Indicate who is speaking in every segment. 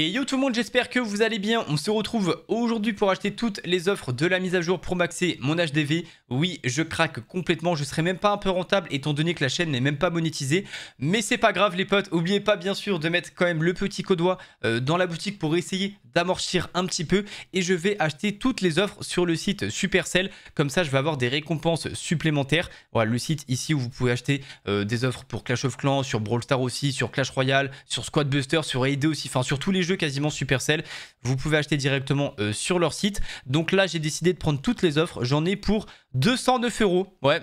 Speaker 1: Et yo tout le monde, j'espère que vous allez bien. On se retrouve aujourd'hui pour acheter toutes les offres de la mise à jour pour maxer mon HDV. Oui, je craque complètement, je serai même pas un peu rentable étant donné que la chaîne n'est même pas monétisée. Mais c'est pas grave les potes, n'oubliez pas bien sûr de mettre quand même le petit codois dans la boutique pour essayer d'amortir un petit peu. Et je vais acheter toutes les offres sur le site Supercell. Comme ça je vais avoir des récompenses supplémentaires. Voilà le site ici où vous pouvez acheter des offres pour Clash of Clans, sur Brawl Stars aussi, sur Clash Royale, sur Squad Buster, sur AD aussi, enfin sur tous les jeux quasiment Supercell. Vous pouvez acheter directement sur leur site. Donc là j'ai décidé de prendre toutes les offres. J'en ai pour 209 €. Ouais.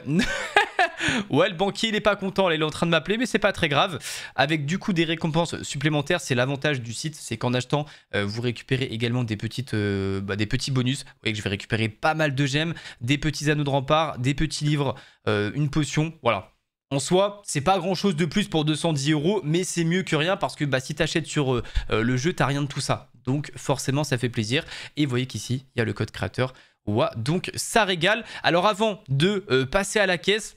Speaker 1: Ouais, le banquier il est pas content, là, il est en train de m'appeler, mais c'est pas très grave. Avec du coup des récompenses supplémentaires, c'est l'avantage du site, c'est qu'en achetant, vous récupérez également des petits bonus. Vous voyez que je vais récupérer pas mal de gemmes, des petits anneaux de rempart, des petits livres, une potion, voilà. En soi, c'est pas grand chose de plus pour 210 €, mais c'est mieux que rien parce que si t'achètes sur le jeu, t'as rien de tout ça. Donc forcément, ça fait plaisir. Et vous voyez qu'ici, il y a le code créateur. Ouais, donc ça régale. Alors avant de passer à la caisse,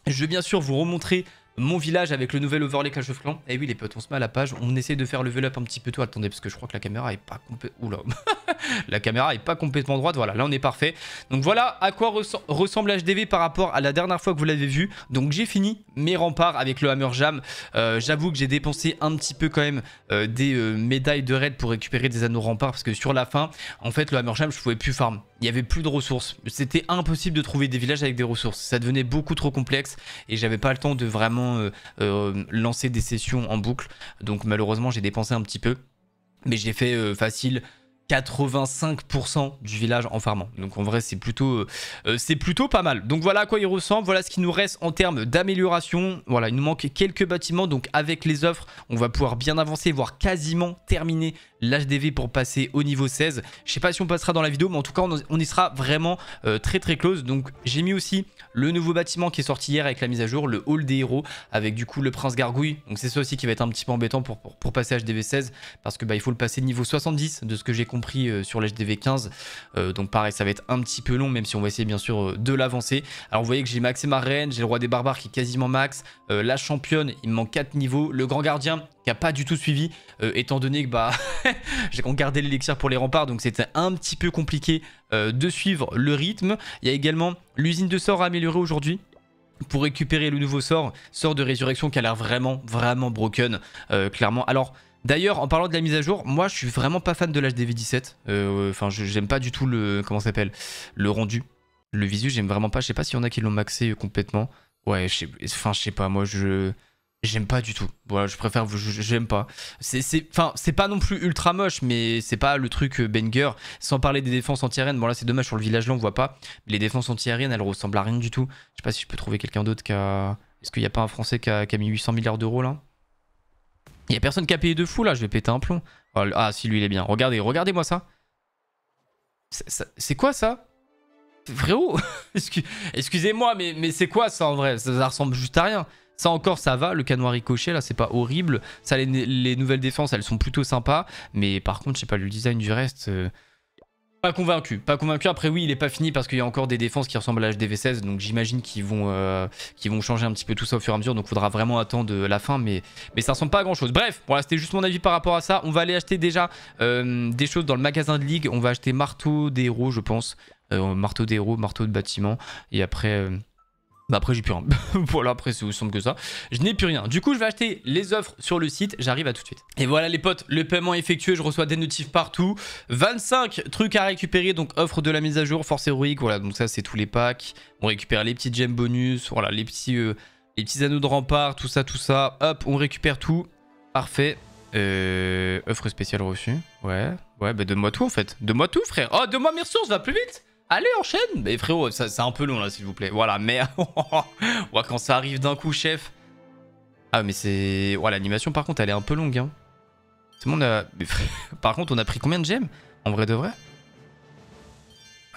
Speaker 1: je vais bien sûr vous remontrer mon village avec le nouvel overlay Clash of Clans. Et oui les potes, on se met à la page, on essaie de faire level up un petit peu tout. Attendez, parce que je crois que la caméra est pas complètement... Oula. La caméra est pas complètement droite, voilà, là on est parfait. Donc voilà à quoi ressemble HDV par rapport à la dernière fois que vous l'avez vu. Donc j'ai fini mes remparts avec le Hammer Jam. J'avoue que j'ai dépensé un petit peu quand même des médailles de raid pour récupérer des anneaux remparts. Parce que sur la fin, en fait le Hammer Jam, je pouvais plus farm. Il n'y avait plus de ressources. C'était impossible de trouver des villages avec des ressources. Ça devenait beaucoup trop complexe et j'avais pas le temps de vraiment lancer des sessions en boucle. Donc malheureusement, j'ai dépensé un petit peu. Mais j'ai fait facile 85% du village en farmant. Donc en vrai, c'est plutôt pas mal. Donc voilà à quoi il ressemble. Voilà ce qui nous reste en termes d'amélioration. Voilà, il nous manque quelques bâtiments. Donc avec les offres, on va pouvoir bien avancer, voire quasiment terminer l'HDV pour passer au niveau 16. Je sais pas si on passera dans la vidéo, mais en tout cas, on y sera vraiment très close. Donc j'ai mis aussi le nouveau bâtiment qui est sorti hier avec la mise à jour, le Hall des héros, avec du coup le Prince Gargouille. Donc c'est ça aussi qui va être un petit peu embêtant pour passer HDV 16, parce que il faut le passer niveau 70 de ce que j'ai compris sur l'HDV 15. Donc pareil, ça va être un petit peu long, même si on va essayer bien sûr de l'avancer. Alors vous voyez que j'ai maxé ma reine, j'ai le roi des barbares qui est quasiment max, la championne, il me manque 4 niveaux, le grand gardien qui a pas du tout suivi, étant donné que j'ai gardé l'élixir pour les remparts, donc c'était un petit peu compliqué de suivre le rythme. Il y a également l'usine de sorts à améliorer aujourd'hui pour récupérer le nouveau sort de résurrection qui a l'air vraiment broken, clairement. Alors d'ailleurs, en parlant de la mise à jour, moi je suis vraiment pas fan de l'HDV 17. Enfin, j'aime pas du tout le... Comment ça s'appelle? Le rendu. Le visu, j'aime vraiment pas. Je sais pas s'il y en a qui l'ont maxé complètement. Ouais, je sais pas, moi j'aime pas du tout. Voilà, je préfère... J'aime pas. C'est pas non plus ultra moche, mais c'est pas le truc banger. Sans parler des défenses anti-aériennes. Bon là, c'est dommage, sur le village là, on voit pas. Mais les défenses anti-aériennes, elles ressemblent à rien du tout. Je sais pas si je peux trouver quelqu'un d'autre qui a... Est-ce qu'il y a pas un Français qui a mis 800 milliards d'euros là? Il y a personne qui a payé de fou là, je vais péter un plomb. Ah si, lui il est bien. Regardez-moi ça. C'est quoi ça? Frérot, excusez-moi, mais c'est quoi ça en vrai? Ça ressemble juste à rien. Ça encore, ça va, le canon à ricochet, là, c'est pas horrible. Ça, les nouvelles défenses, elles sont plutôt sympas. Mais par contre, je sais pas, le design du reste... Pas convaincu. Après, oui, il est pas fini parce qu'il y a encore des défenses qui ressemblent à HDV 16. Donc j'imagine qu'ils vont changer un petit peu tout ça au fur et à mesure. Donc il faudra vraiment attendre la fin. Mais ça ressemble pas à grand chose. Bref, voilà, c'était juste mon avis par rapport à ça. On va aller acheter déjà des choses dans le magasin de ligue. On va acheter marteau des héros, je pense. Marteau des héros, marteau de bâtiment. Et après... après j'ai plus rien. Voilà, après c'est aussi simple que ça. Je n'ai plus rien. Du coup je vais acheter les offres sur le site. J'arrive à tout de suite. Et voilà les potes, le paiement est effectué. Je reçois des notifs partout. 25 trucs à récupérer. Donc offre de la mise à jour, force héroïque. Voilà, donc ça c'est tous les packs. On récupère les petits gemmes bonus. Voilà, les petits anneaux de rempart. Tout ça. Hop, on récupère tout. Parfait. Offre spéciale reçue. Ouais, bah donne-moi tout en fait. Donne-moi tout frère. Oh, donne-moi mes ressources, va plus vite. Allez, enchaîne. Mais frérot, c'est un peu long là, s'il vous plaît. Voilà, mais ouais, quand ça arrive d'un coup, chef. Ah, mais c'est... Ouais, l'animation, par contre, elle est un peu longue. Hein. C'est bon, par contre, on a pris combien de gemmes? En vrai de vrai?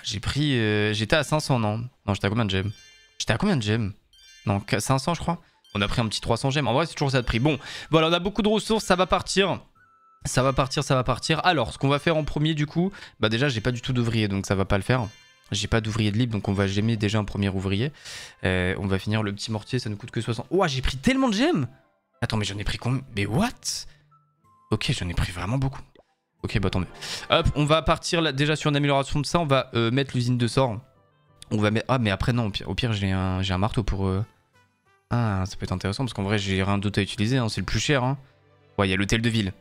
Speaker 1: J'ai pris... J'étais à 500, non? Non, j'étais à combien de gemmes? J'étais à combien de gemmes? Non, 500, je crois. On a pris un petit 300 gemmes. En vrai, c'est toujours ça de prix. Bon, voilà, on a beaucoup de ressources. Ça va partir. Ça va partir. Alors, ce qu'on va faire en premier, du coup... Bah déjà, j'ai pas du tout d'ouvrier, donc ça va pas le faire. J'ai pas d'ouvrier de libre, donc on va gemmer déjà un premier ouvrier. On va finir le petit mortier, ça ne coûte que 60. Ouah, j'ai pris tellement de gemmes. Attends, mais j'en ai pris combien? Mais what? Ok, j'en ai pris vraiment beaucoup. Ok, bah tant mieux. Hop, on va partir là, déjà sur une amélioration de ça. On va mettre l'usine de sort. On va mettre... Ah, mais après, non, au pire j'ai un marteau pour... Ah, ça peut être intéressant parce qu'en vrai, j'ai rien d'autre à utiliser. Hein, c'est le plus cher. Hein. Ouais, il y a l'hôtel de ville.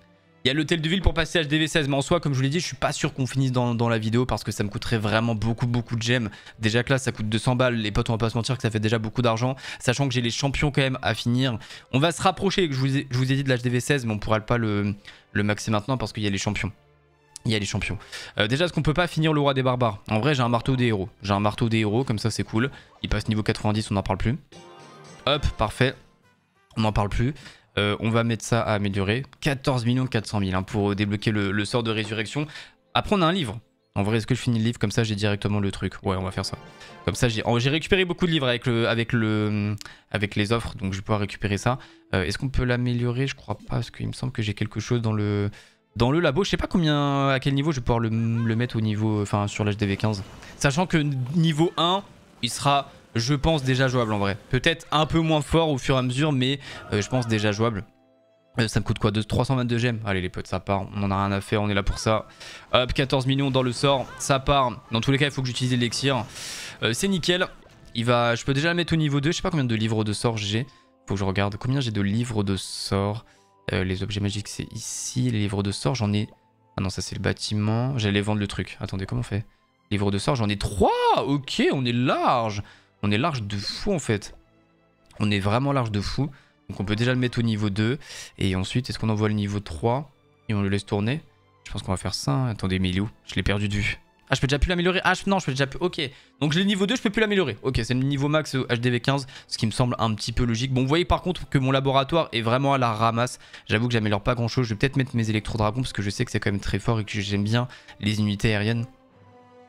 Speaker 1: Il y a l'hôtel de ville pour passer HDV16. Mais en soi, comme je vous l'ai dit, je suis pas sûr qu'on finisse dans la vidéo parce que ça me coûterait vraiment beaucoup de gemmes. Déjà que là, ça coûte 200 balles. Les potes, on va pas se mentir que ça fait déjà beaucoup d'argent. Sachant que j'ai les champions quand même à finir. On va se rapprocher, je vous ai dit de l'HDV16, mais on pourra pas le maxer maintenant parce qu'il y a les champions. Il y a les champions. Déjà, est-ce qu'on peut pas finir le roi des barbares? En vrai, j'ai un marteau des héros. J'ai un marteau des héros, comme ça, c'est cool. Il passe niveau 90, on n'en parle plus. Hop, parfait. On n'en parle plus. On va mettre ça à améliorer. 14 400 000 hein, pour débloquer le sort de résurrection. Après, on a un livre. En vrai, est-ce que je finis le livre? Comme ça, j'ai directement le truc. Ouais, on va faire ça. Comme ça, j'ai récupéré beaucoup de livres avec les offres. Donc, je vais pouvoir récupérer ça. Est-ce qu'on peut l'améliorer? Je crois pas, parce qu'il me semble que j'ai quelque chose dans le labo. Je sais pas à quel niveau je vais pouvoir le mettre au niveau, enfin sur l'HDV15. Sachant que niveau 1, il sera, je pense, déjà jouable en vrai. Peut-être un peu moins fort au fur et à mesure, mais je pense déjà jouable. Ça me coûte quoi? 322 gemmes. Allez les potes, ça part. On en a rien à faire, on est là pour ça. Hop, 14 millions dans le sort. Ça part. Dans tous les cas, il faut que j'utilise l'élixir. C'est nickel. Je peux déjà le mettre au niveau 2. Je sais pas combien de livres de sort j'ai. Faut que je regarde combien j'ai de livres de sort. Les objets magiques, c'est ici. Les livres de sort, j'en ai... Ah non, ça c'est le bâtiment. J'allais vendre le truc. Attendez, comment on fait? Livres de sort, j'en ai 3. Ok, on est large. On est large de fou en fait. On est vraiment large de fou. Donc on peut déjà le mettre au niveau 2. Et ensuite, est-ce qu'on envoie le niveau 3 et on le laisse tourner? Je pense qu'on va faire ça. Hein. Attendez, mais il est où? Je l'ai perdu de vue. Ah, je peux déjà plus l'améliorer. Ah, non, je peux déjà plus. Ok. Donc, j'ai le niveau 2, je peux plus l'améliorer. Ok, c'est le niveau max HDV15, ce qui me semble un petit peu logique. Bon, vous voyez par contre que mon laboratoire est vraiment à la ramasse. J'avoue que j'améliore pas grand chose. Je vais peut-être mettre mes électro-dragons parce que je sais que c'est quand même très fort et que j'aime bien les unités aériennes.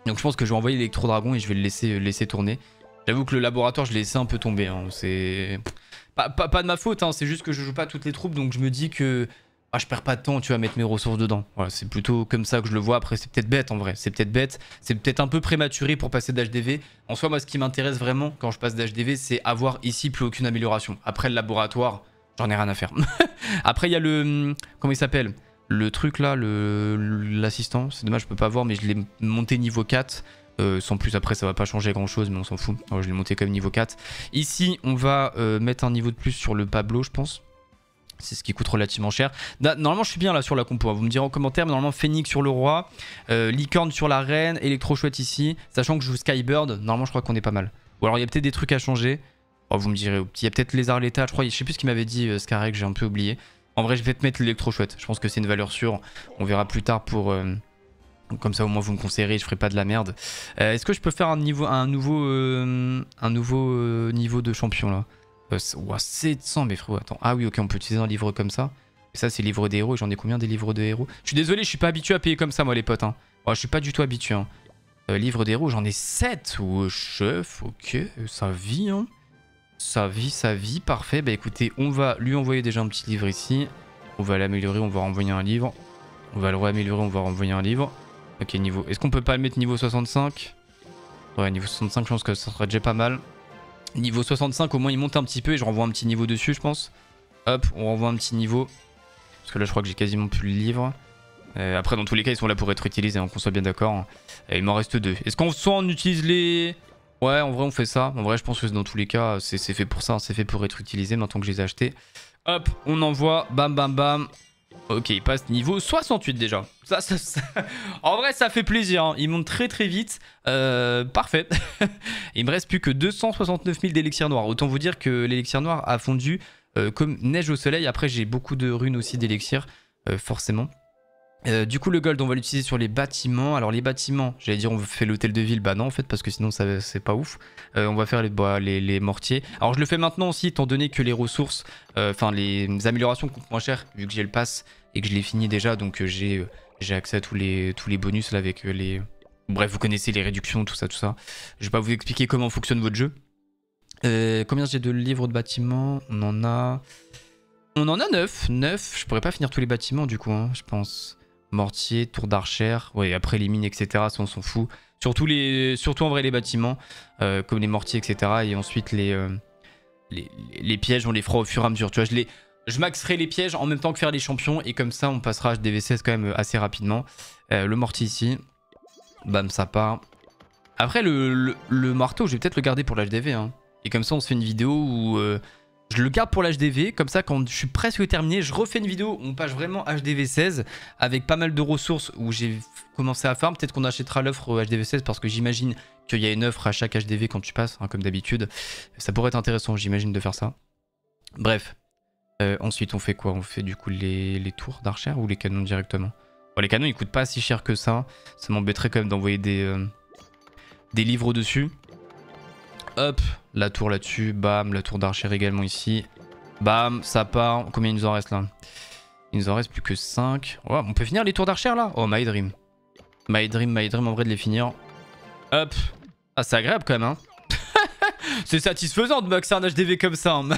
Speaker 1: Donc, je pense que je vais envoyer l'électro-dragon et je vais le laisser tourner. J'avoue que le laboratoire, je l'ai laissé un peu tomber. Hein. C'est pas de ma faute, hein. C'est juste que je joue pas toutes les troupes. Donc, je me dis que. Ah, je perds pas de temps, tu vas mettre mes ressources dedans. Voilà, c'est plutôt comme ça que je le vois. Après, c'est peut-être bête en vrai. C'est peut-être bête. C'est peut-être un peu prématuré pour passer d'HDV. En soi, moi, ce qui m'intéresse vraiment quand je passe d'HDV, c'est avoir ici plus aucune amélioration. Après, le laboratoire, j'en ai rien à faire. Après, il y a le... Comment il s'appelle? Le truc là, l'assistant. C'est dommage, je peux pas voir, mais je l'ai monté niveau 4. Sans plus, après, ça va pas changer grand-chose, mais on s'en fout. Alors, je l'ai monté comme niveau 4. Ici, on va mettre un niveau de plus sur le Pablo, je pense. C'est ce qui coûte relativement cher. Normalement, je suis bien là sur la compo. Hein. Vous me direz en commentaire, mais normalement, Phoenix sur le roi, Licorne sur la reine, Électro-chouette ici. Sachant que je joue Skybird, normalement, je crois qu'on est pas mal. Ou alors, il y a peut-être des trucs à changer. Oh, vous me direz, il y a peut-être les Arleta, je crois. Je sais plus ce qu'il m'avait dit, Scarek, j'ai un peu oublié. En vrai, je vais peut-être mettre l'Électro-chouette. Je pense que c'est une valeur sûre. On verra plus tard pour... Comme ça, au moins, vous me conseillerez, je ferai pas de la merde. Est-ce que je peux faire un nouveau niveau de champion, là? 700, mais frérot, attends. Ah oui, ok, on peut utiliser un livre comme ça. Et ça, c'est livre des héros. J'en ai combien des livres de héros? Je suis désolé, je suis pas habitué à payer comme ça, moi, les potes. Hein. Oh, je suis pas du tout habitué. Hein. Livre des héros, j'en ai 7. Oh, chef, ok, ça vit. Hein. Ça vit, parfait. Bah écoutez, on va lui envoyer déjà un petit livre ici. On va l'améliorer, on va renvoyer un livre. On va le réaméliorer, on va renvoyer un livre. Ok, niveau. Est-ce qu'on peut pas le mettre niveau 65? Ouais, niveau 65, je pense que ça serait déjà pas mal. Niveau 65, au moins il monte un petit peu et je renvoie un petit niveau dessus, je pense. Hop, on renvoie un petit niveau. Parce que là, je crois que j'ai quasiment plus le livre. Après, dans tous les cas, ils sont là pour être utilisés, hein, qu'on soit bien d'accord. Il m'en reste 2. Est-ce qu'on utilise les... Ouais, en vrai, on fait ça. En vrai, je pense que dans tous les cas, c'est fait pour ça. C'est fait pour être utilisé maintenant que je les ai achetés. Hop, on envoie. Bam, bam, bam. Ok, il passe niveau 68 déjà. Ça. En vrai, ça fait plaisir. Hein. Il monte très très vite. Parfait. Il me reste plus que 269 000 d'élixir noir. Autant vous dire que l'élixir noir a fondu comme neige au soleil. Après, j'ai beaucoup de runes aussi d'élixir, forcément. Du coup, le gold, on va l'utiliser sur les bâtiments. Alors, les bâtiments, j'allais dire, on fait l'hôtel de ville. Bah non, en fait, parce que sinon, c'est pas ouf. On va faire les mortiers. Alors, je le fais maintenant aussi, étant donné que les ressources, enfin, les améliorations coûtent moins cher, vu que j'ai le pass et que je l'ai fini déjà. Donc, j'ai accès à tous les bonus là avec les... Bref, vous connaissez les réductions, tout ça, tout ça. Je vais pas vous expliquer comment fonctionne votre jeu. Combien j'ai de livres de bâtiments? On en a 9. 9. Je pourrais pas finir tous les bâtiments, du coup, hein, je pense. Mortier, tour d'archère, ouais, après les mines, etc. Ça, on s'en fout. Surtout en vrai les bâtiments, comme les mortiers, etc. Et ensuite les pièges, on les fera au fur et à mesure. Tu vois, Je maxerai les pièges en même temps que faire les champions. Et comme ça, on passera HDV16 quand même assez rapidement. Le mortier ici. Bam, ça part. Après, le marteau, je vais peut-être le garder pour l'HDV. Hein. Et comme ça, on se fait une vidéo où je le garde pour l'HDV. Comme ça, quand je suis presque terminé, je refais une vidéo où on passe vraiment HDV16 avec pas mal de ressources où j'ai commencé à farm. Peut-être qu'on achètera l'offre HDV16 parce que j'imagine qu'il y a une offre à chaque HDV quand tu passes, hein, comme d'habitude. Ça pourrait être intéressant, j'imagine, de faire ça. Bref. Ensuite, on fait quoi? On fait du coup les tours d'archère ou les canons directement? Bon, les canons, ils coûtent pas si cher que ça. Ça m'embêterait quand même d'envoyer des livres dessus. Hop, la tour là-dessus. Bam, la tour d'archère également ici. Bam, ça part. Combien il nous en reste là? Il nous en reste plus que 5. Ouais, on peut finir les tours d'archère là? Oh, my dream. My dream, en vrai de les finir. Hop. Ah, c'est agréable quand même, hein. C'est satisfaisant de maxer un HDV comme ça. Hein.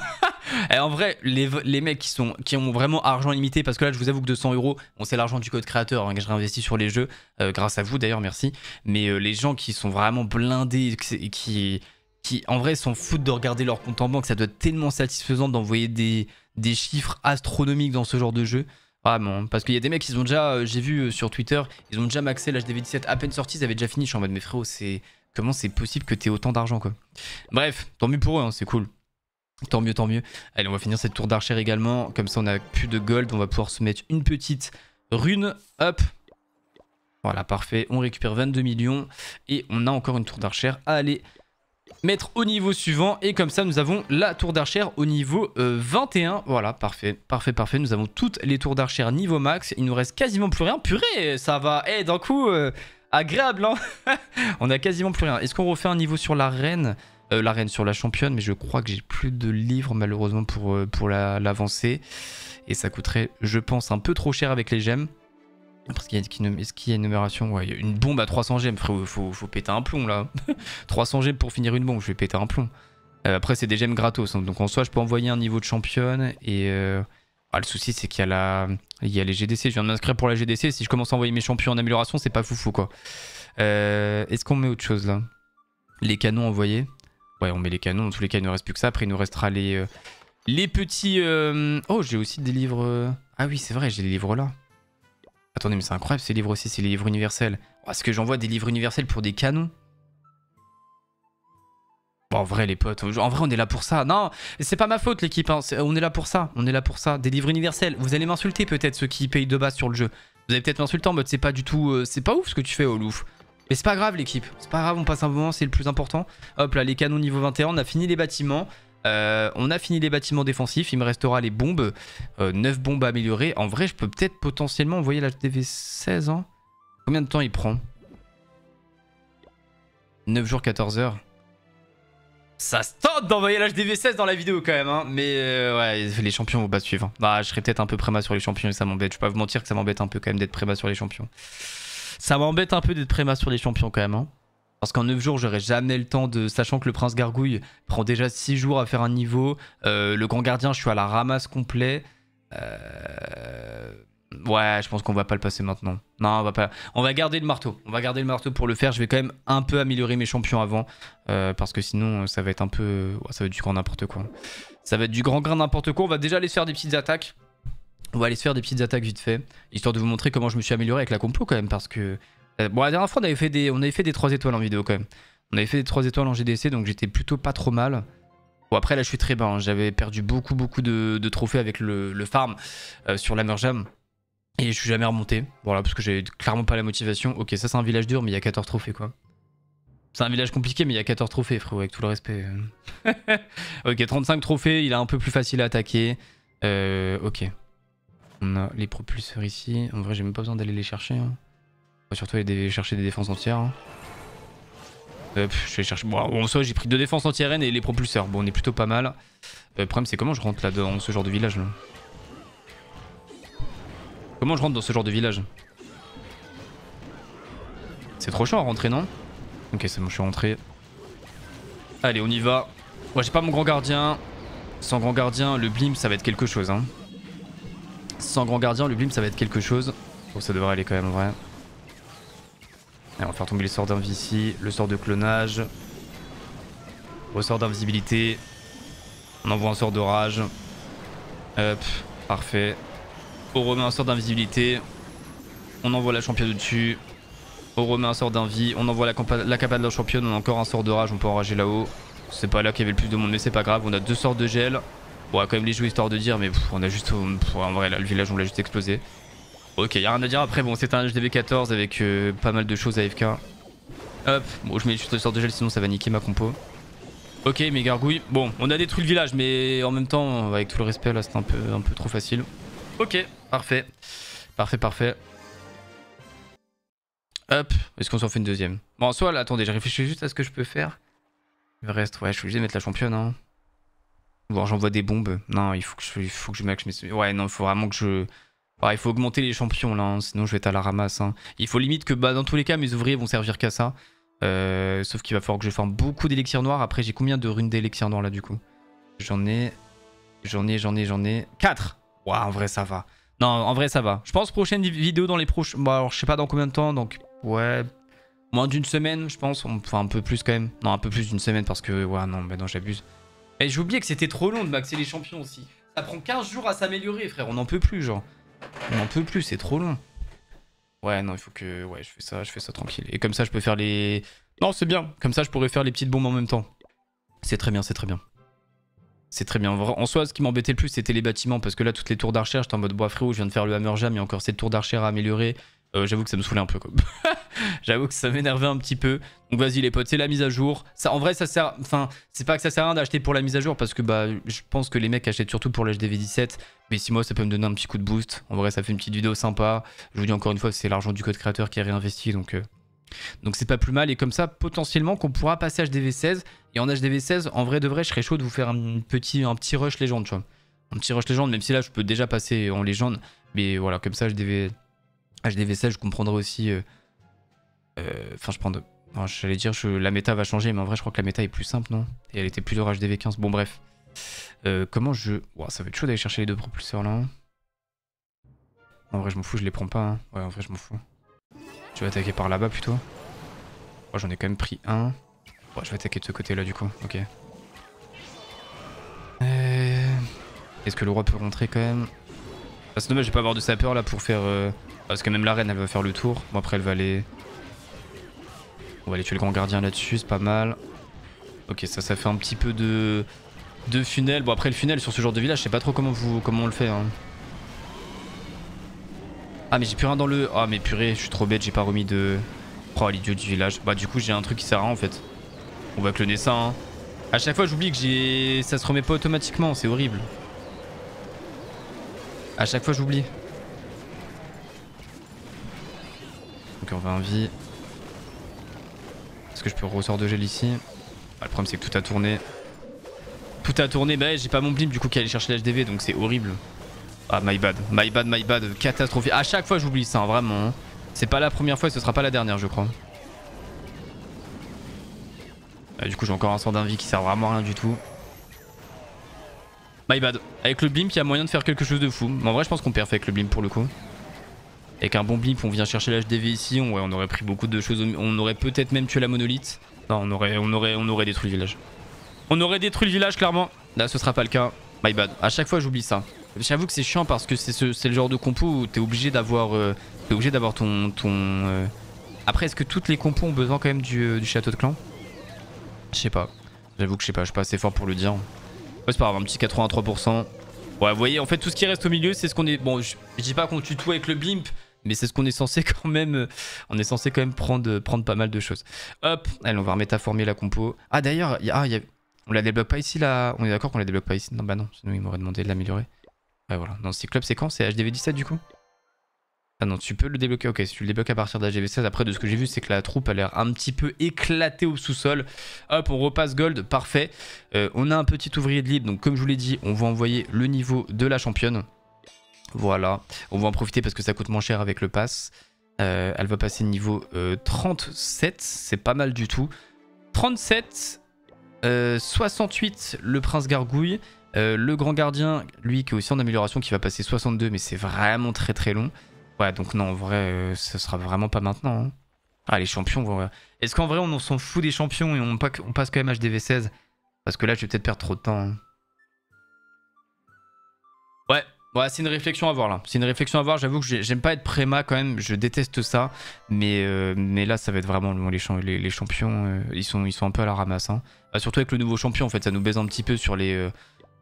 Speaker 1: Et en vrai, les mecs qui ont vraiment argent limité, parce que là, je vous avoue que 200 €, bon, c'est l'argent du code créateur hein, que je réinvestis sur les jeux, grâce à vous d'ailleurs, merci. Mais les gens qui sont vraiment blindés et qui en vrai s'en foutent de regarder leur compte en banque, ça doit être tellement satisfaisant d'envoyer des chiffres astronomiques dans ce genre de jeu. Vraiment, parce qu'il y a des mecs, ils ont déjà, j'ai vu sur Twitter, ils ont déjà maxé l'HDV17 à peine sorti, ils avaient déjà fini. Je suis en mode, mais frérot, comment c'est possible que t'aies autant d'argent quoi? Bref, tant mieux pour eux, hein, c'est cool. Tant mieux, tant mieux. Allez, on va finir cette tour d'archère également. Comme ça, on a plus de gold. On va pouvoir se mettre une petite rune. Hop. Voilà, parfait. On récupère 22 millions. Et on a encore une tour d'archère à aller mettre au niveau suivant. Et comme ça, nous avons la tour d'archère au niveau 21. Voilà, parfait. Parfait, parfait. Nous avons toutes les tours d'archère niveau max. Il nous reste quasiment plus rien. Purée, ça va. Eh, d'un coup, agréable, hein. On a quasiment plus rien. Est-ce qu'on refait un niveau sur la reine? La reine sur la championne, mais je crois que j'ai plus de livres malheureusement pour l'avancer. Et ça coûterait, je pense, un peu trop cher avec les gemmes. Parce qu'il y a, est-ce qu'il y a une numération? Ouais, il y a une bombe à 300 gemmes, frérot, faut péter un plomb là. 300 gemmes pour finir une bombe, je vais péter un plomb. Après, c'est des gemmes gratos, hein, donc en soi, je peux envoyer un niveau de championne. Et le souci, c'est qu'il y a les GDC. Je viens de m'inscrire pour la GDC. Si je commence à envoyer mes champions en amélioration, c'est pas foufou quoi. Est-ce qu'on met autre chose là? Les canons envoyés. Ouais, on met les canons. Dans tous les cas, il ne reste plus que ça. Après, il nous restera les petits... Oh, j'ai aussi des livres... Ah oui, c'est vrai, j'ai des livres là. Attendez, mais c'est incroyable ces livres aussi. C'est les livres universels. Oh, est-ce que j'envoie des livres universels pour des canons? Bon, en vrai, les potes, en vrai, on est là pour ça. Non, c'est pas ma faute, l'équipe. Hein. On est là pour ça. On est là pour ça. Des livres universels. Vous allez m'insulter peut-être, ceux qui payent de base sur le jeu. Vous allez peut-être m'insulter en mode c'est pas du tout... c'est pas ouf ce que tu fais, Olouf. Mais c'est pas grave l'équipe, c'est pas grave, on passe un moment, c'est le plus important. Hop là, les canons niveau 21, on a fini les bâtiments. On a fini les bâtiments défensifs, il me restera les bombes. 9 bombes à améliorer. En vrai, je peux peut-être potentiellement envoyer la HDV16. Hein. Combien de temps il prend? 9 jours, 14 heures. Ça se tente d'envoyer l'HDV16 dans la vidéo quand même. Hein. Mais ouais, les champions vont pas suivre. Bah, je serais peut-être un peu préma sur les champions et ça m'embête. Je peux pas vous mentir que ça m'embête un peu quand même d'être préma sur les champions. Ça m'embête un peu d'être préma sur les champions quand même. Hein. Parce qu'en 9 jours, j'aurais jamais le temps de... Sachant que le prince gargouille prend déjà 6 jours à faire un niveau. Le grand gardien, je suis à la ramasse complet. Ouais, je pense qu'on va pas le passer maintenant. Non, on va pas. On va garder le marteau. On va garder le marteau pour le faire. Je vais quand même un peu améliorer mes champions avant. Parce que sinon, ça va être un peu... Ouais, ça va être du grand n'importe quoi. Ça va être du grand grain n'importe quoi. On va déjà aller se faire des petites attaques. On va aller se faire des petites attaques vite fait, histoire de vous montrer comment je me suis amélioré avec la compo quand même, parce que... bon, la dernière fois, on avait fait des 3 étoiles en vidéo quand même. On avait fait des 3 étoiles en GDC, donc j'étais plutôt pas trop mal. Bon, après, là, je suis très bas. Hein. J'avais perdu beaucoup de trophées avec le farm sur la Merjam. Et je suis jamais remonté. Voilà, parce que j'avais clairement pas la motivation. Ok, ça, c'est un village dur, mais il y a 14 trophées, quoi. C'est un village compliqué, mais il y a 14 trophées, frérot, avec tout le respect. Ok, 35 trophées, il est un peu plus facile à attaquer. Ok. On a les propulseurs ici. En vrai, j'ai même pas besoin d'aller les chercher. Hein. On va surtout aller chercher des défenses entières. Hein. Je vais chercher... Bon, en soi, j'ai pris 2 défenses anti-RN et les propulseurs. Bon, on est plutôt pas mal. Le problème, c'est comment je rentre là dans ce genre de village là. Comment je rentre dans ce genre de village? C'est trop chaud à rentrer, non? Ok, c'est bon, je suis rentré. Allez, on y va. Moi, j'ai pas mon grand gardien. Sans grand gardien, le blim, ça va être quelque chose. Hein. Sans grand gardien, le blim, ça va être quelque chose. Bon, ça devrait aller quand même, en vrai. Allez, on va faire tomber les sorts d'invi ici. Le sort de clonage. Ressort d'invisibilité. On envoie un sort de rage. Hop, parfait. On remet un sort d'invisibilité. On envoie la championne dessus. On remet un sort d'invie. On envoie la capa de la championne. On a encore un sort de rage. On peut enrager là-haut. C'est pas là qu'il y avait le plus de monde, mais c'est pas grave. On a 2 sorts de gel. On va quand même les jouer histoire de dire, mais on a juste. En vrai, là, le village, on l'a juste explosé. Ok, y'a rien à dire. Après, bon, c'est un HDV 14 avec pas mal de choses à AFK. Hop, bon, je mets juste le sort de gel, sinon ça va niquer ma compo. Ok, mes gargouilles. Bon, on a détruit le village, mais en même temps, avec tout le respect, là, c'était un peu trop facile. Ok, parfait. Parfait. Hop, est-ce qu'on s'en fait une deuxième? Bon, soit là, attendez, je réfléchis juste à ce que je peux faire. Il me reste, ouais, je suis obligé de mettre la championne, hein. Bon, j'envoie des bombes. Non, il faut que je max mes... Ouais, non, il faut vraiment que je... Ouais, il faut augmenter les champions, là, hein, sinon je vais être à la ramasse, hein. Il faut limite que, bah, dans tous les cas, mes ouvriers vont servir qu'à ça. Sauf qu'il va falloir que je forme beaucoup d'élixirs noirs. Après, j'ai combien de runes d'élixirs noirs, là, du coup? J'en ai 4. Waouh, en vrai, ça va. Non, en vrai, ça va. Je pense prochaine vidéo dans les prochains... Bon, alors, je sais pas dans combien de temps, donc... Ouais... Moins d'une semaine, je pense. Enfin, un peu plus, quand même. Non, un peu plus d'une semaine, parce que... Ouais, non, bah non, j'abuse. Et j'ai oublié que c'était trop long de maxer les champions, aussi. Ça prend 15 jours à s'améliorer, frère. On n'en peut plus, genre. On n'en peut plus, c'est trop long. Ouais, non, il faut que... Ouais, je fais ça tranquille. Et comme ça, je peux faire les... Non, c'est bien. Comme ça, je pourrais faire les petites bombes en même temps. C'est très bien, c'est très bien. C'est très bien. En soi, ce qui m'embêtait le plus, c'était les bâtiments. Parce que là, toutes les tours d'archère, j'étais en mode, bois frérot, je viens de faire le hammer jam. Il y a encore cette tour d'archère à améliorer. J'avoue que ça me saoulait un peu, quoi. J'avoue que ça m'énervait un petit peu. Donc vas-y les potes, c'est la mise à jour. Ça, en vrai, ça sert... Enfin, c'est pas que ça sert à rien d'acheter pour la mise à jour. Parce que bah, je pense que les mecs achètent surtout pour l'HDV 17. Mais si moi, ça peut me donner un petit coup de boost. En vrai, ça fait une petite vidéo sympa. Je vous dis encore une fois, c'est l'argent du code créateur qui est réinvesti. Donc c'est pas plus mal. Et comme ça, potentiellement, qu'on pourra passer HDV 16. Et en HDV 16, en vrai de vrai, je serais chaud de vous faire un petit rush légende, tu vois. Un petit rush légende, même si là, je peux déjà passer en légende. Mais voilà, comme ça, HDV 16, je comprendrai aussi... Enfin, je prends de... J'allais dire la méta va changer, mais en vrai, je crois que la méta est plus simple, non? Et elle était plus de HDV 15. Bon, bref. Comment je... Wow, ça va être chaud d'aller chercher les 2 propulseurs, là. En vrai, je m'en fous, je les prends pas. Hein. Ouais, en vrai, je m'en fous. Je vais attaquer par là-bas, plutôt. Oh, j'en ai quand même pris un. Ouais, je vais attaquer de ce côté-là, du coup. Ok. Est-ce que le roi peut rentrer, quand même? Ah, c'est dommage, je vais pas avoir de sapeur, là, pour faire... Parce que même la reine, elle va faire le tour. Bon, après, elle va aller... On va aller tuer le grand gardien là-dessus, c'est pas mal. Ok, ça fait un petit peu de funnel. Bon, après le funnel sur ce genre de village, je sais pas trop comment on le fait. Hein. Ah, mais j'ai plus rien dans le... Ah, mais purée, je suis trop bête, j'ai pas remis de... Oh, l'idiot du village. Bah, du coup, j'ai un truc qui sert à rien en fait. On va cloner ça. Hein. À chaque fois, j'oublie que ça se remet pas automatiquement, c'est horrible. À chaque fois, j'oublie. Donc, on va envie. Est-ce que je peux ressort de gel ici? Bah, le problème c'est que tout a tourné. Tout a tourné, bah j'ai pas mon blimp du coup qui allait chercher l'HDV donc c'est horrible. Ah my bad, catastrophique. À chaque fois j'oublie ça, hein, vraiment. Hein. C'est pas la première fois et ce sera pas la dernière je crois. Ah, du coup j'ai encore un sort d'invie qui sert vraiment à rien du tout. My bad. Avec le blimp il y a moyen de faire quelque chose de fou. Mais en vrai je pense qu'on perd avec le blimp pour le coup. Avec un bon blimp on vient chercher l'HDV ici, on aurait pris beaucoup de choses, on aurait peut-être même tué la monolithe. Non on aurait détruit le village. On aurait détruit le village clairement. Là ce sera pas le cas. My bad. À chaque fois j'oublie ça. J'avoue que c'est chiant parce que c'est le genre de compo où t'es obligé d'avoir ton... Après est-ce que toutes les compos ont besoin quand même du château de clan? Je sais pas. J'avoue que je sais pas assez fort pour le dire. Ouais, c'est pas grave, un petit 83%. Ouais vous voyez en fait tout ce qui reste au milieu c'est ce qu'on est... Bon je dis pas qu'on tue tout avec le blimp. Mais c'est ce qu'on est censé quand même... On est censé quand même prendre pas mal de choses. Hop, allez on va remettre à former la compo. Ah d'ailleurs, on la débloque pas ici là. On est d'accord qu'on la débloque pas ici? Non bah non, sinon il m'aurait demandé de l'améliorer. Ouais voilà, dans Cyclope c'est quand? C'est HDV 17 du coup? Ah non, tu peux le débloquer, ok, si tu le débloques à partir d'HDV 16, après de ce que j'ai vu c'est que la troupe a l'air un petit peu éclatée au sous-sol. Hop, on repasse gold, parfait. On a un petit ouvrier de libre, donc comme je vous l'ai dit, on va envoyer le niveau de la championne. Voilà, on va en profiter parce que ça coûte moins cher avec le pass. Elle va passer niveau 37, c'est pas mal du tout. 37, 68 le prince gargouille. Le grand gardien, lui qui est aussi en amélioration, qui va passer 62, mais c'est vraiment très très long. Ouais, donc non, en vrai, ça sera vraiment pas maintenant. Hein. Ah, les champions, ouais. Est-ce qu'en vrai, on s'en fout des champions et on passe quand même HDV 16? Parce que là, je vais peut-être perdre trop de temps. Hein. Ouais, ouais, c'est une réflexion à voir là. C'est une réflexion à voir. J'avoue que j'aime pas être préma quand même. Je déteste ça. Mais là, ça va être vraiment les champions. Ils sont un peu à la ramasse. Hein. Bah, surtout avec le nouveau champion, en fait, ça nous baise un petit peu sur les.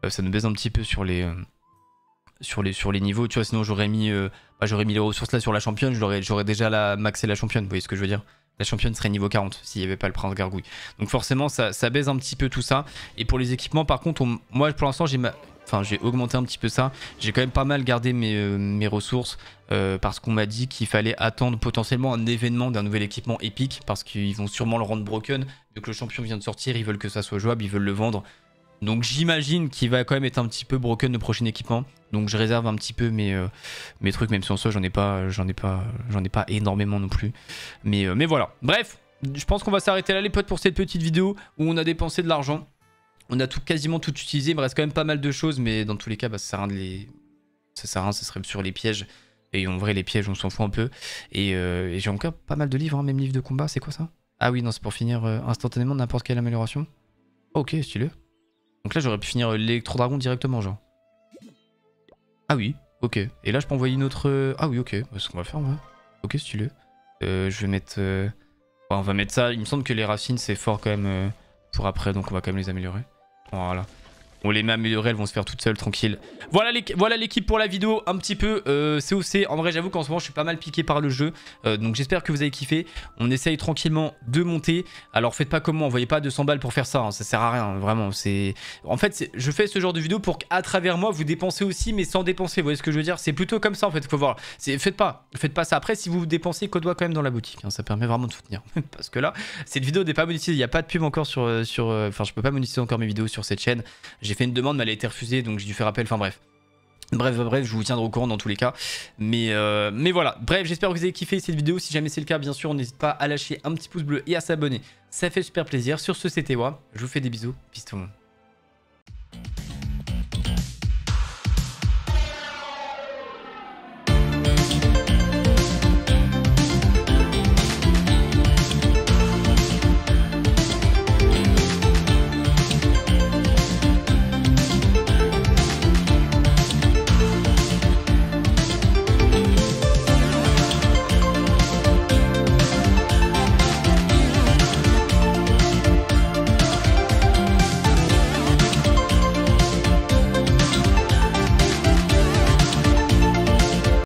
Speaker 1: Ça nous baise un petit peu sur les. Sur les niveaux, tu vois, sinon j'aurais mis les ressources là sur la championne, j'aurais déjà maxé la championne, vous voyez ce que je veux dire? La championne serait niveau 40 s'il n'y avait pas le prince gargouille. Donc forcément ça baise un petit peu tout ça. Et pour les équipements par contre, moi pour l'instant j'ai augmenté un petit peu ça. J'ai quand même pas mal gardé mes ressources parce qu'on m'a dit qu'il fallait attendre potentiellement un événement d'un nouvel équipement épique parce qu'ils vont sûrement le rendre broken. Vu que le champion vient de sortir, ils veulent que ça soit jouable, ils veulent le vendre. Donc j'imagine qu'il va quand même être un petit peu broken le prochain équipement. Donc je réserve un petit peu mes trucs, même si en soi j'en ai pas énormément non plus. Mais voilà. Bref, je pense qu'on va s'arrêter là les potes pour cette petite vidéo où on a dépensé de l'argent. On a quasiment tout utilisé. Il me reste quand même pas mal de choses, mais dans tous les cas, bah, ça sert à rien de les. Ça sert à rien, ça serait sur les pièges. Et en vrai, les pièges, on s'en fout un peu. Et j'ai encore pas mal de livres, hein, même livre de combat, c'est quoi ça? Ah oui, non, c'est pour finir instantanément n'importe quelle amélioration. Ok, stylé. Donc là, j'aurais pu finir l'électro-dragon directement, genre. Ah oui, ok. Et là, je peux envoyer une autre... Ah oui, ok. C'est ce qu'on va faire, ouais. Ok, stylé. Je vais mettre... Ouais, on va mettre ça. Il me semble que les racines, c'est fort quand même pour après, donc on va quand même les améliorer. Voilà. On les met améliorées, elles vont se faire toutes seules, tranquilles. Voilà l'équipe pour la vidéo, un petit peu COC. En vrai, j'avoue qu'en ce moment, je suis pas mal piqué par le jeu. Donc j'espère que vous avez kiffé. On essaye tranquillement de monter. Alors faites pas comme moi, envoyez pas 200 balles pour faire ça. Hein. Ça sert à rien, vraiment. En fait, je fais ce genre de vidéo pour qu'à travers moi, vous dépensez aussi, mais sans dépenser. Vous voyez ce que je veux dire? C'est plutôt comme ça, en fait. Faut voir. Faites pas ça. Après, si vous dépensez, code doigt quand même dans la boutique. Hein. Ça permet vraiment de soutenir. Parce que là, cette vidéo n'est pas monétisée. Il n'y a pas de pub encore enfin, je peux pas monétiser encore mes vidéos sur cette chaîne. J'ai fait une demande, mais elle a été refusée, donc j'ai dû faire appel. Enfin bref. Bref, je vous tiendrai au courant dans tous les cas. Mais voilà. Bref, j'espère que vous avez kiffé cette vidéo. Si jamais c'est le cas, bien sûr, n'hésite pas à lâcher un petit pouce bleu et à s'abonner. Ça fait super plaisir. Sur ce, c'était Wa. Je vous fais des bisous. Peace tout le monde.